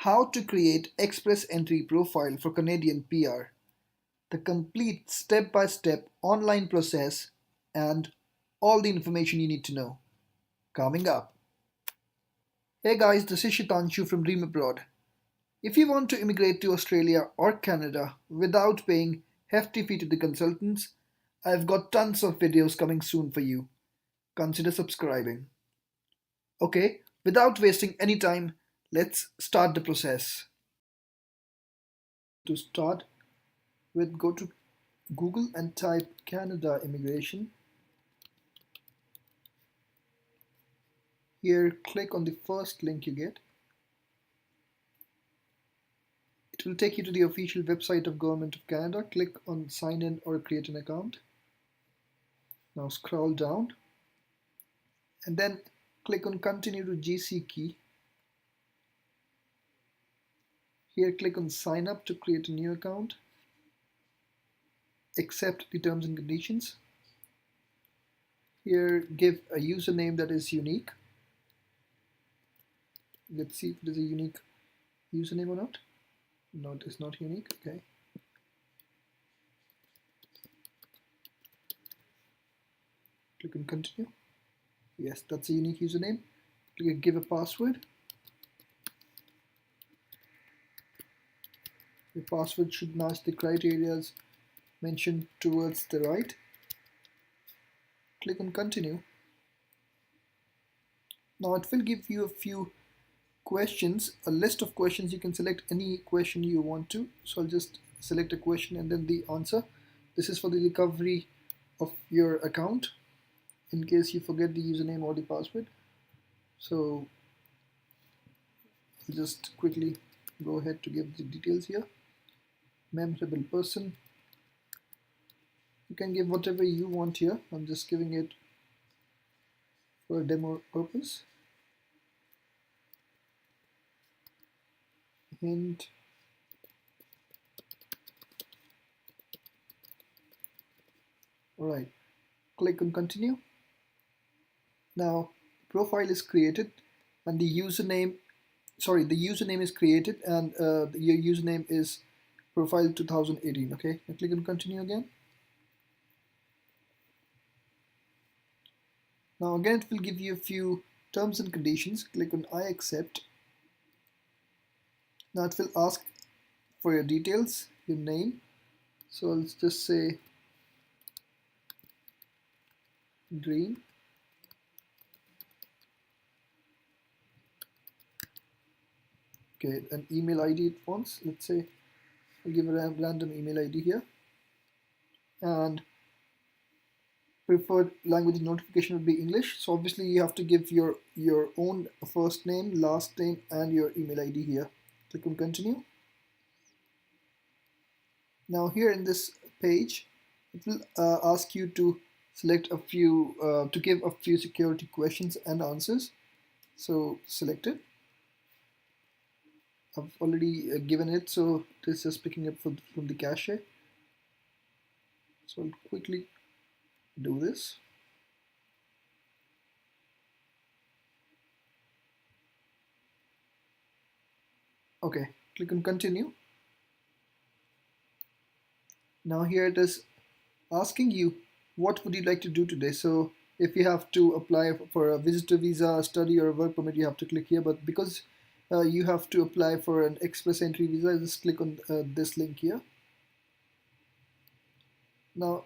How to create Express Entry profile for Canadian PR. The complete step-by-step online process and all the information you need to know. Coming up. Hey guys, this is Shitanshu from Dream Abroad. If you want to immigrate to Australia or Canada without paying hefty fee to the consultants, I've got tons of videos coming soon for you. Consider subscribing. Okay, without wasting any time, let's start the process. To start with, go to Google and type Canada immigration. Here, click on the first link you get. It will take you to the official website of Government of Canada. Click on sign in or create an account. Now scroll down and then click on continue to GC key. Here click on sign up to create a new account. Accept the terms and conditions. Here give a username that is unique. Let's see if it is a unique username or not. No, it is not unique. Okay. Click on continue. Yes, that's a unique username. Click give a password. Your password should match the criteria mentioned towards the right. Click on continue. Now it will give you a few questions, a list of questions. You can select any question you want to. So I'll just select a question and then the answer. This is for the recovery of your account in case you forget the username or the password. So I'll just quickly go ahead to give the details here. Memorable person. You can give whatever you want here. I'm just giving it for a demo purpose. Hint. Alright, click on continue. Now profile is created and the username is created and your username is profile 2018. Okay, now click on continue again. Now again it will give you a few terms and conditions. Click on I accept. Now it will ask for your details, your name. So let's just say Dream. Okay, an email ID it wants. Let's say I'll give a random email ID here. And preferred language notification would be English. So obviously you have to give your own first name, last name, and your email ID here. Click on continue. Now here in this page, it will ask you to select a few, to give a few security questions and answers. So select it. I've already given it, so this is just picking up from the cache. So I'll quickly do this. Okay, click on continue. Now here it is asking you what would you like to do today. So if you have to apply for a visitor visa, study, or a work permit, you have to click here. But because you have to apply for an express entry visa, just click on this link here. Now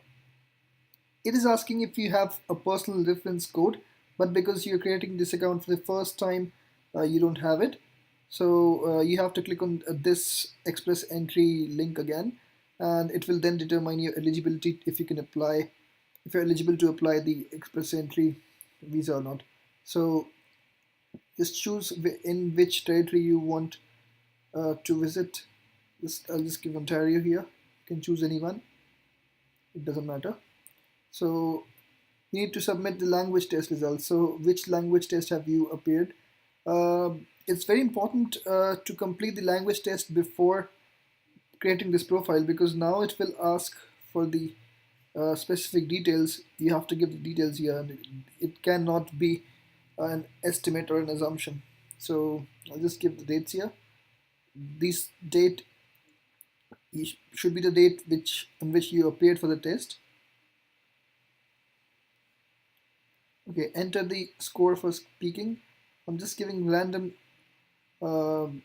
it is asking if you have a personal reference code, but because you're creating this account for the first time, you don't have it. So you have to click on this express entry link again, and it will then determine your eligibility if you can apply, if you're eligible to apply the express entry visa or not. So just choose in which territory you want to visit. I'll just give Ontario here. You can choose anyone. It doesn't matter. So you need to submit the language test results. So which language test have you appeared? It's very important to complete the language test before creating this profile, because now it will ask for the specific details. You have to give the details here, and it cannot be an estimate or an assumption. So I'll just give the dates here. this date should be the date on which you appeared for the test. Okay, enter the score for speaking. I'm just giving random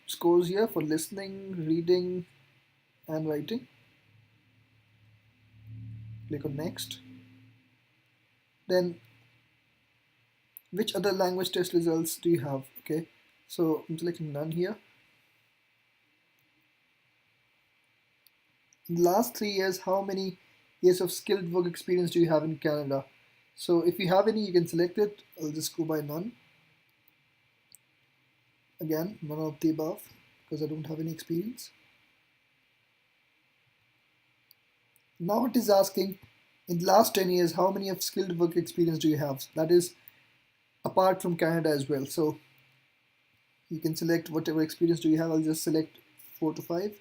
scores here for listening, reading, and writing. Click on next. Then which other language test results do you have? Okay, so I'm selecting none here. In the last 3 years, how many years of skilled work experience do you have in Canada? So if you have any, you can select it. I'll just go by none. Again, none of the above because I don't have any experience. Now it is asking, in the last 10 years, how many of skilled work experience do you have? That is apart from Canada as well. So you can select whatever experience do you have. I'll just select 4 to 5.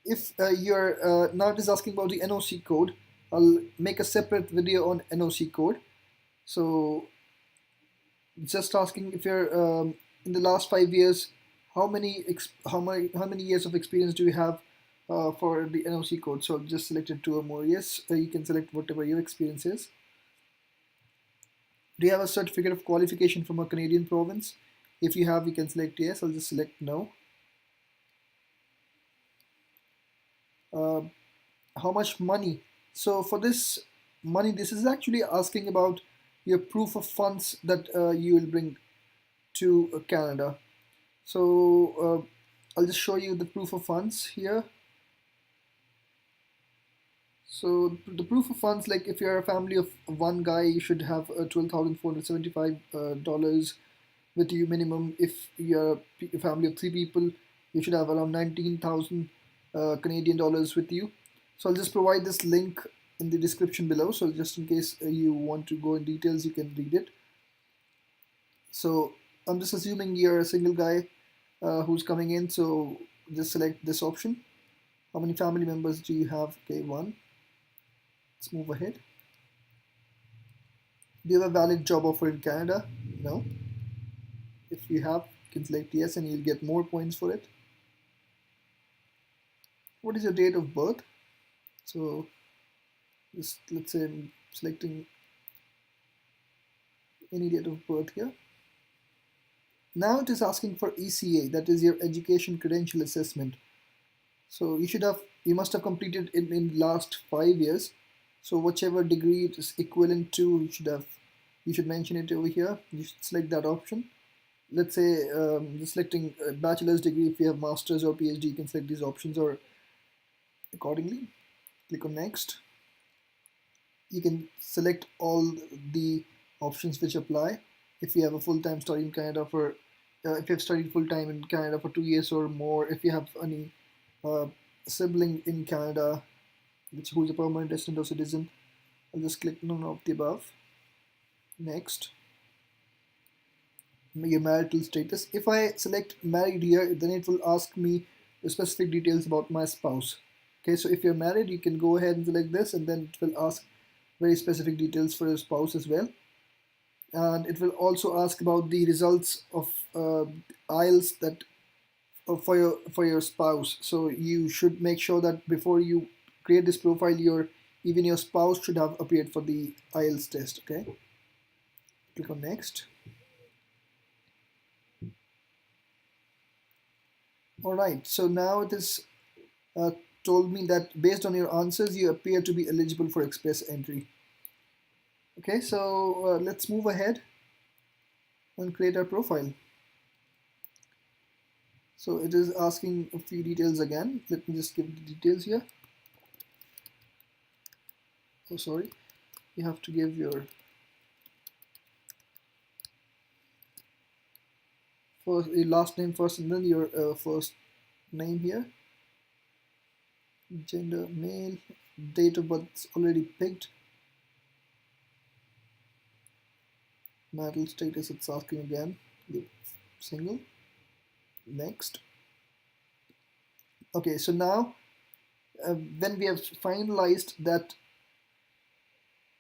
If you're now it is asking about the NOC code, I'll make a separate video on NOC code. So just asking if you're in the last 5 years, how many years of experience do you have for the NOC code? So I've just selected 2 or more years. You can select whatever your experience is. Do you have a certificate of qualification from a Canadian province? If you have, you can select yes. I'll just select no. How much money? So for this money, this is actually asking about your proof of funds that you will bring to Canada. So I'll just show you the proof of funds here. So the proof of funds, like if you're a family of one guy, you should have $12,475 with you minimum. If you're a family of 3 people, you should have around 19,000 Canadian dollars with you. So I'll just provide this link in the description below. So just in case you want to go in details, you can read it. So I'm just assuming you're a single guy who's coming in. So just select this option. How many family members do you have? Okay, 1. Let's move ahead. Do you have a valid job offer in Canada? No. If you have, you can select yes and you'll get more points for it. What is your date of birth? So just let's say I'm selecting any date of birth here. Now it is asking for ECA, that is your education credential assessment. So you must have completed it in last 5 years. So whichever degree it is equivalent to, you should mention it over here. You should select that option. Let's say just selecting a bachelor's degree. If you have master's or PhD, you can select these options or accordingly. Click on next. You can select all the options which apply. If you have a full-time study in Canada for if you have studied full-time in Canada for 2 years or more, if you have any sibling in Canada who's a permanent resident or citizen, I'll just click none of the above. Next. Your marital status. If I select married here, then it will ask me the specific details about my spouse. Okay, so if you're married, you can go ahead and select this, and then it will ask very specific details for your spouse as well. And it will also ask about the results of IELTS that for your spouse. So you should make sure that before you create this profile, even your spouse should have appeared for the IELTS test. Okay, click on next. All right, so now it is told me that based on your answers, you appear to be eligible for express entry. Okay, so let's move ahead and create our profile. So it is asking a few details again. Let me just give the details here. Oh, sorry. You have to give your your last name first and then your first name here. Gender male, date of birth already picked. Marital status, it's asking again. Single. Next. Okay, so now when we have finalized that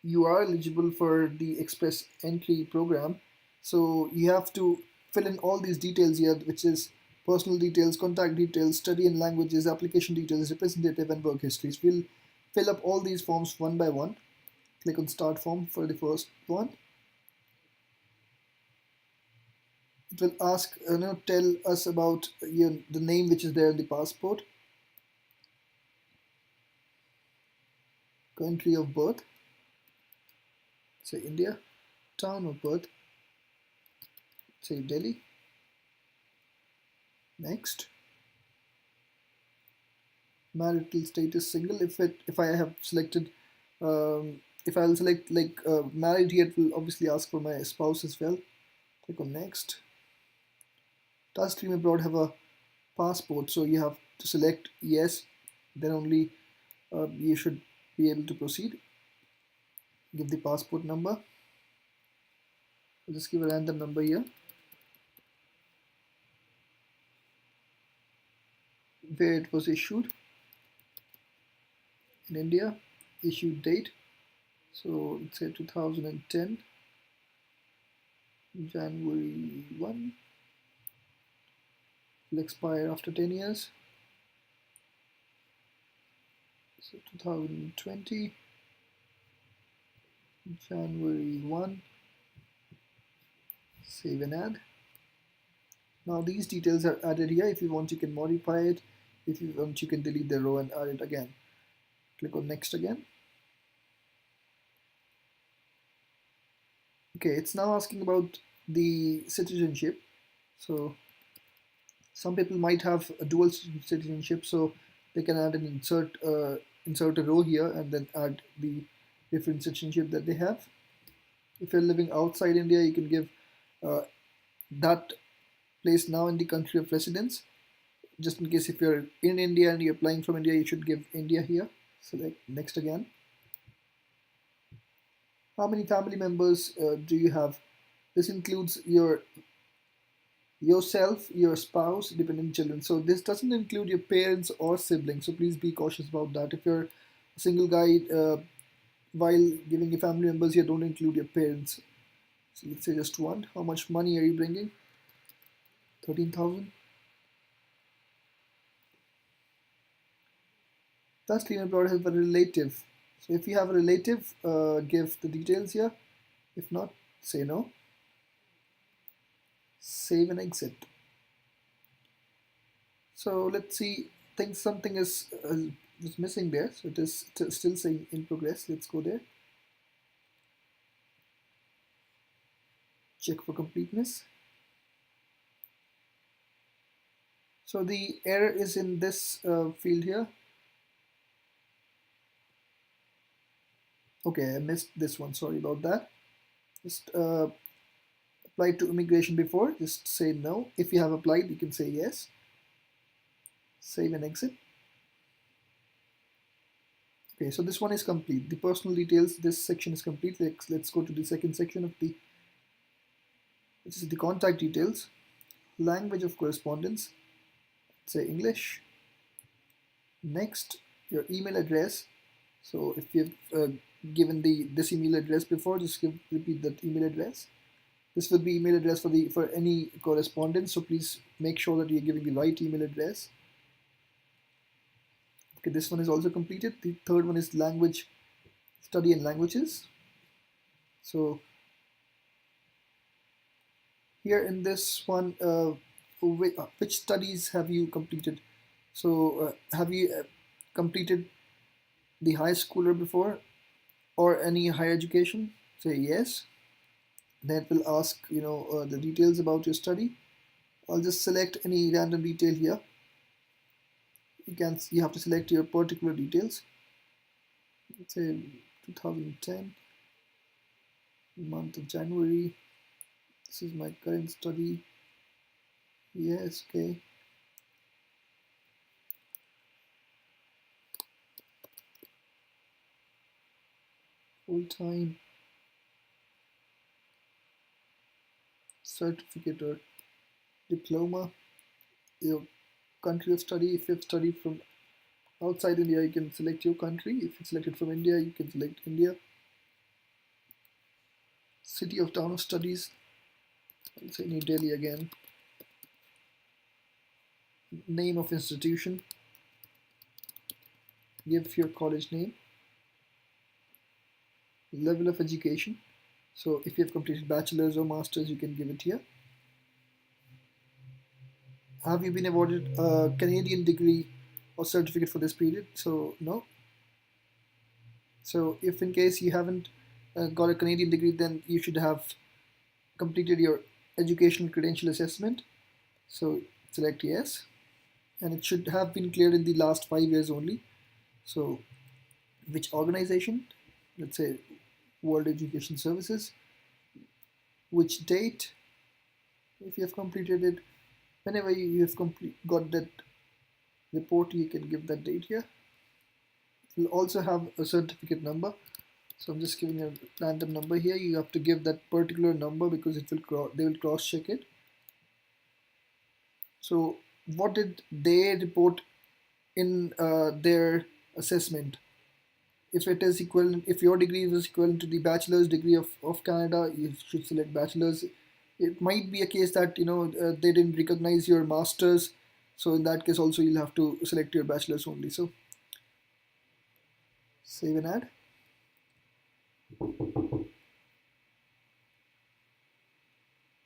you are eligible for the express entry program, so you have to fill in all these details here, which is personal details, contact details, study and languages, application details, representative, and work histories. We'll fill up all these forms one by one. Click on start form for the first one. It will ask, tell us about the name which is there in the passport, country of birth, say India, town of birth, say Delhi. Next, marital status single. If I have selected, if I'll select like married here, it will obviously ask for my spouse as well. Click on next. Does Dream Abroad have a passport? So you have to select yes, then only you should be able to proceed. Give the passport number. I'll just give a random number here. Where it was issued in India, issued date. So let's say 2010, January 1. Will expire after 10 years. So 2020, January 1. Save and add. Now these details are added here. If you want, you can modify it. If you want, you can delete the row and add it again. Click on next again. Okay, it's now asking about the citizenship. So some people might have a dual citizenship, so they can add an insert a row here and then add the different citizenship that they have. If you're living outside India, you can give that place now in the country of residence. Just in case if you're in India and you're applying from India, you should give India here. Select next again. How many family members do you have? This includes yourself, your spouse, dependent children. So this doesn't include your parents or siblings. So please be cautious about that. If you're a single guy, while giving your family members here, don't include your parents. So let's say just one. How much money are you bringing? 13,000. Does Dream Abroad have a relative? So if you have a relative, give the details here. If not, say no. Save and exit. So let's see. Think something is missing there. So it is still saying in progress. Let's go there. Check for completeness. So the error is in this field here. Okay, I missed this one. Sorry about that. Just applied to immigration before. Just say no. If you have applied, you can say yes. Save and exit. Okay, so this one is complete. The personal details, this section is complete. Let's go to the second section of which is the contact details. Language of correspondence, say English. Next, your email address. So if you've given this email address before, just repeat that email address. This will be email address for any correspondence. So please make sure that you're giving the right email address. Okay, this one is also completed. The third one is language, study and languages. So here in this one, which studies have you completed? So have you completed the high schooler before or any higher education? Say yes. Then it will ask the details about your study. I'll just select any random detail here. You have to select your particular details. Let's say 2010, month of January. This is my current study. Yes, okay. Full time. Certificate or diploma. Your country of study. If you've studied from outside India, you can select your country. If you selected from India, you can select India. City of town of studies. I'll say New Delhi again. name of institution, give your college name, level of education. So if you have completed bachelor's or master's, you can give it here. Have you been awarded a Canadian degree or certificate for this period? So no. So if in case you haven't got a Canadian degree, then you should have completed your educational credential assessment. So select yes, and it should have been cleared in the last 5 years only. So which organization? Let's say World Education Services. Which date? If you have completed it, whenever you have got that report, you can give that date here. It will also have a certificate number. So I'm just giving a random number here. You have to give that particular number because it will they will cross check it. So what did they report in their assessment? If it is equivalent, if your degree is equivalent to the bachelor's degree of Canada, you should select bachelor's. It might be a case that they didn't recognize your master's, so in that case also you'll have to select your bachelor's only. So save and add.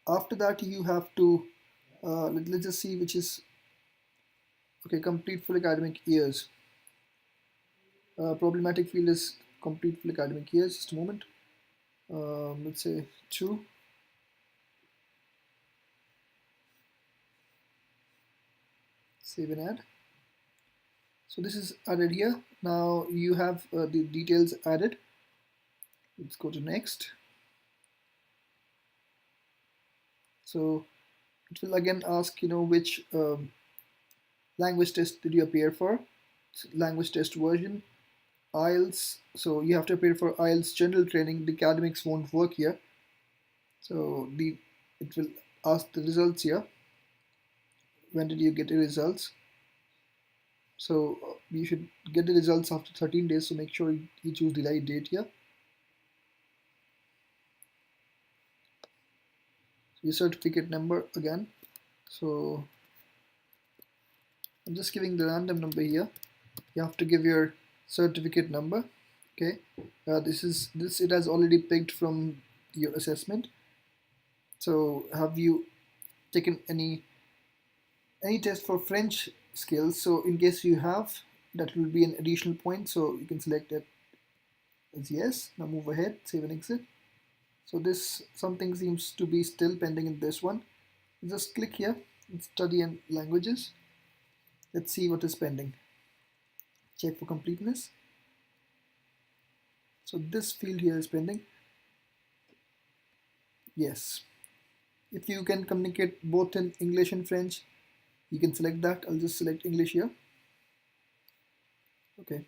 After that you have to let's just see which is okay. Complete full academic years. Problematic field is complete full academic years. Just a moment. Let's say 2. Save and add. So this is added here. Now you have the details added. Let's go to next. So it will again ask which language test did you appear for. Language test version, IELTS. So you have to appear for IELTS general training. The academics won't work here. So it will ask the results here. When did you get the results? So you should get the results after 13 days. So make sure you choose the right date here. Your certificate number again. So I'm just giving the random number here. You have to give your certificate number. Okay, this it has already picked from your assessment. So have you taken any test for French skills? So in case you have, that will be an additional point. So you can select it as yes. Now move ahead, save and exit. So this something seems to be still pending in this one. Just click here, study and languages. Let's see what is pending. Check for completeness. So this field here is pending. Yes. If you can communicate both in English and French, you can select that. I'll just select English here. Okay.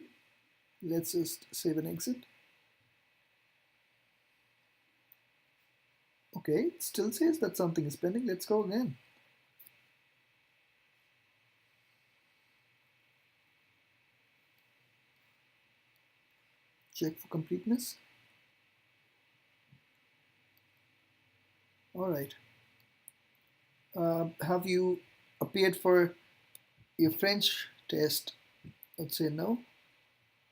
Let's just save and exit. Okay, it still says that something is pending. Let's go again. Check for completeness. All right. Have you appeared for a French test? Let's say no.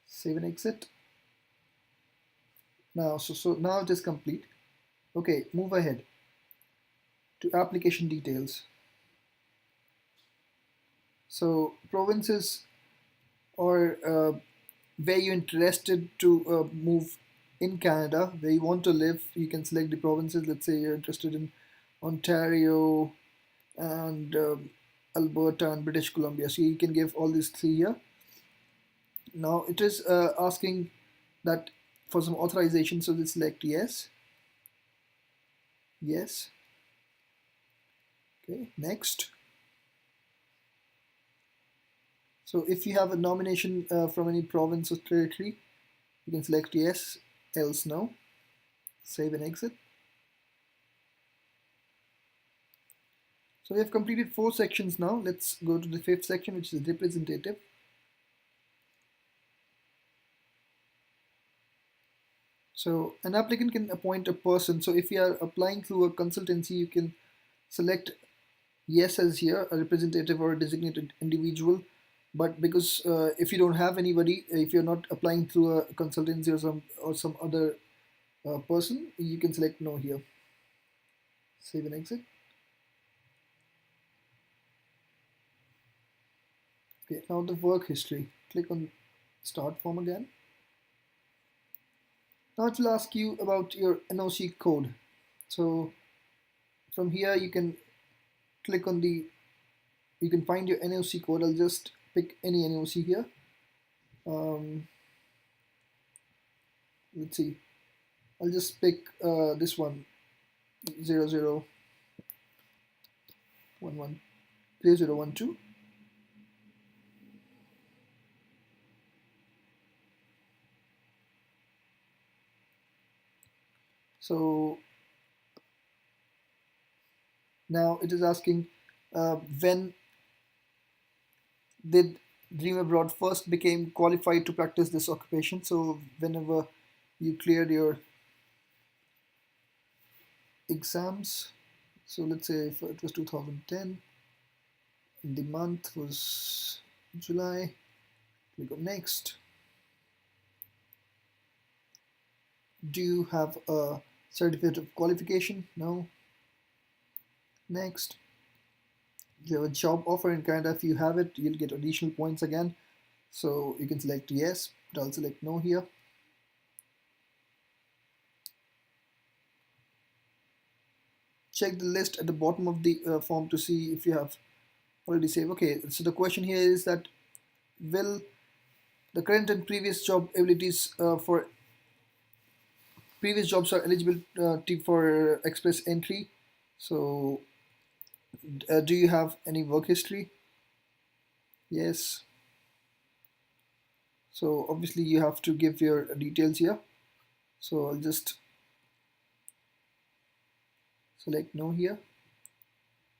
Save and exit. Now, so now it is complete. Okay, move ahead to application details. So provinces or where you're interested to move in Canada, where you want to live, you can select the provinces. Let's say you're interested in Ontario and Alberta and British Columbia. So you can give all these 3 here. Now it is asking that for some authorization, so let's select yes. Yes. Okay, next. So if you have a nomination from any province or territory, you can select yes, else no. Save and exit. So we have completed 4 sections now. Let's go to the 5th section, which is representative. So an applicant can appoint a person. So if you are applying through a consultancy, you can select yes as here, a representative or a designated individual. But because if you don't have anybody, if you're not applying through a consultancy or some other person, you can select no here. Save and exit. Okay, now the work history. Click on start form again. Now it will ask you about your NOC code. So from here you can click on the, you can find your NOC code. I'll just pick any NOC here. Um, let's see. I'll just pick this one, 0011 So now it is asking when did Dream Abroad first became qualified to practice this occupation. So whenever you cleared your exams, so let's say if it was 2010, the month was July, we go next. Do you have a certificate of qualification? No. Next. Do you have a job offer in Canada? If you have it, you'll get additional points again. So you can select yes, but I'll select no here. Check the list at the bottom of the form to see if you have already saved. Okay, so the question here is that will the current and previous job abilities for previous jobs are eligible for express entry. So do you have any work history? Yes. So obviously you have to give your details here. So I'll just select no here.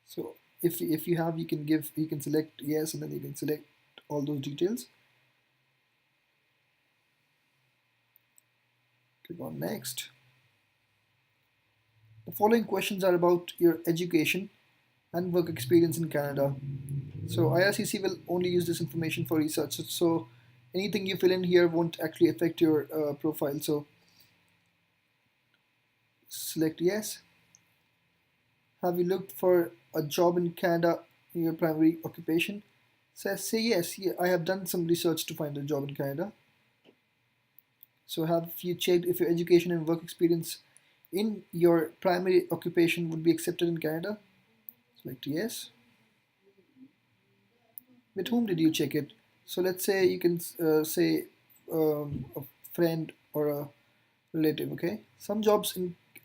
So if you have, you can select yes, and then you can select all those details. Click on next. The following questions are about your education and work experience in Canada. So IRCC will only use this information for research. So anything you fill in here won't actually affect your profile. So select yes. Have you looked for a job in Canada in your primary occupation? Say yes. Yeah, I have done some research to find a job in Canada. So have you checked if your education and work experience in your primary occupation would be accepted in Canada? Select yes. With whom did you check it? So let's say you can say a friend or a relative. Okay, some jobs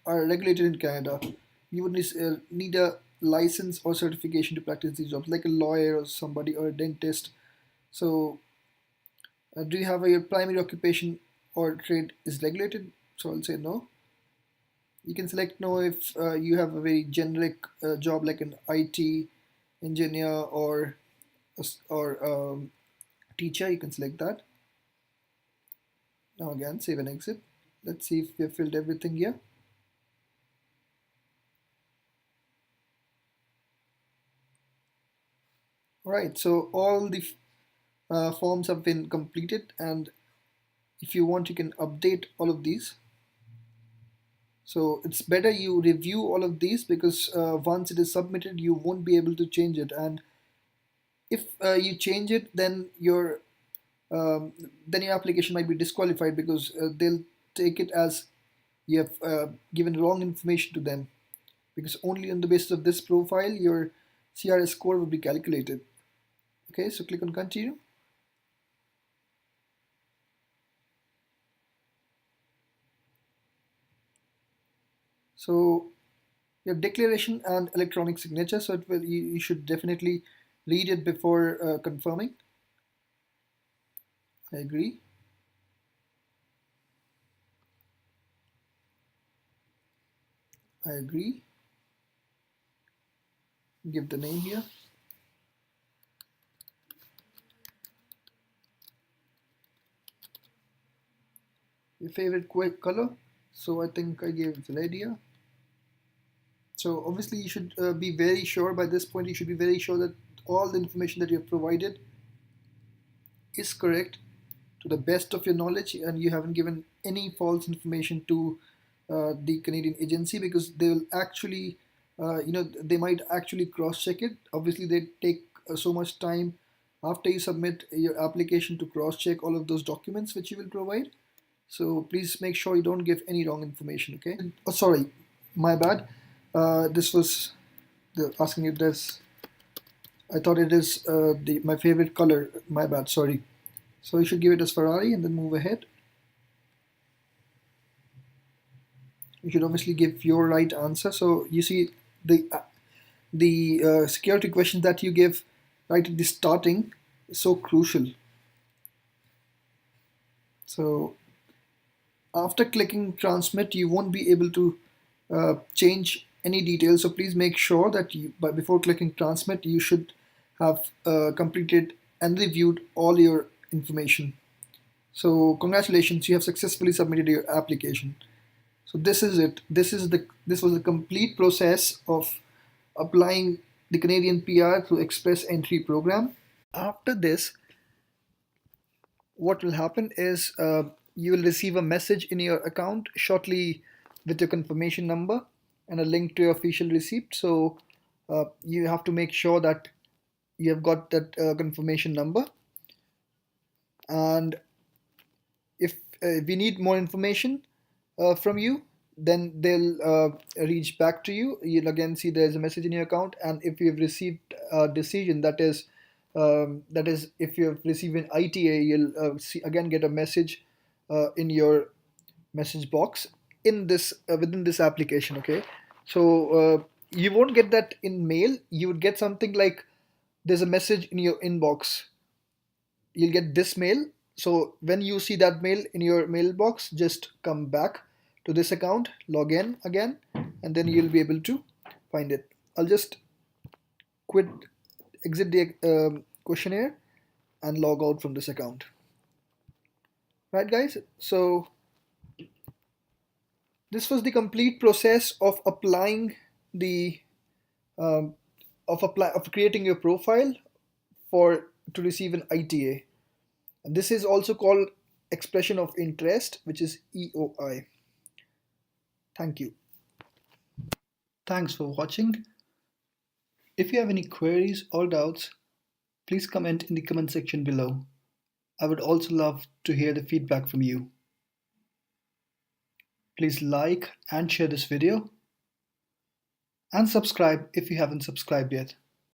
are regulated in Canada. You would need a license or certification to practice these jobs, like a lawyer or somebody or a dentist. So do you have your primary occupation or trade is regulated? So I'll say no. You can select no if you have a very generic job like an IT engineer or teacher. You can select that. Now again, save and exit. Let's see if we have filled everything here. Alright, so all the forms have been completed, and if you want you can update all of these. So it's better you review all of these because once it is submitted you won't be able to change it, and if you change it um, then your application might be disqualified because they'll take it as you have given wrong information to them, because only on the basis of this profile your CRS score will be calculated. Okay, so click on continue. So you have declaration and electronic signature, so you should definitely read it before confirming. I agree. I agree. Give the name here. Your favorite color. So I think I gave red here. So obviously you should be very sure by this point, you should be very sure that all the information that you have provided is correct to the best of your knowledge, and you haven't given any false information to the Canadian agency, because they will actually, they might actually cross-check it. Obviously, they take so much time after you submit your application to cross-check all of those documents which you will provide. So please make sure you don't give any wrong information. Okay. Oh, sorry, my bad. This was asking if there's. I thought it is my favorite color. My bad. Sorry. So you should give it as Ferrari and then move ahead. You should obviously give your right answer. So you see the security questions that you give right at the starting is so crucial. So after clicking transmit, you won't be able to change any details. So please make sure that before clicking transmit, you should have completed and reviewed all your information. So congratulations, you have successfully submitted your application. So this is it. This was the complete process of applying the Canadian PR through Express Entry program. After this, what will happen is you will receive a message in your account shortly with your confirmation number and a link to your official receipt. So you have to make sure that you have got that confirmation number. And if we need more information from you, then they'll reach back to you. You'll again see there's a message in your account, and if you've received a decision, that is if you've received an ITA, you'll again get a message in your message box in this within this application. Okay, so you won't get that in mail. You would get something like there's a message in your inbox. You'll get this mail. So when you see that mail in your mailbox, just come back to this account, log in again, and then you'll be able to find it. I'll just exit the questionnaire and log out from this account. Right, guys? So this was the complete process of applying the of creating your profile to receive an ITA. And this is also called expression of interest, which is EOI. Thank you. Thanks for watching. If you have any queries or doubts, please comment in the comment section below. I would also love to hear the feedback from you. Please like and share this video, and subscribe if you haven't subscribed yet.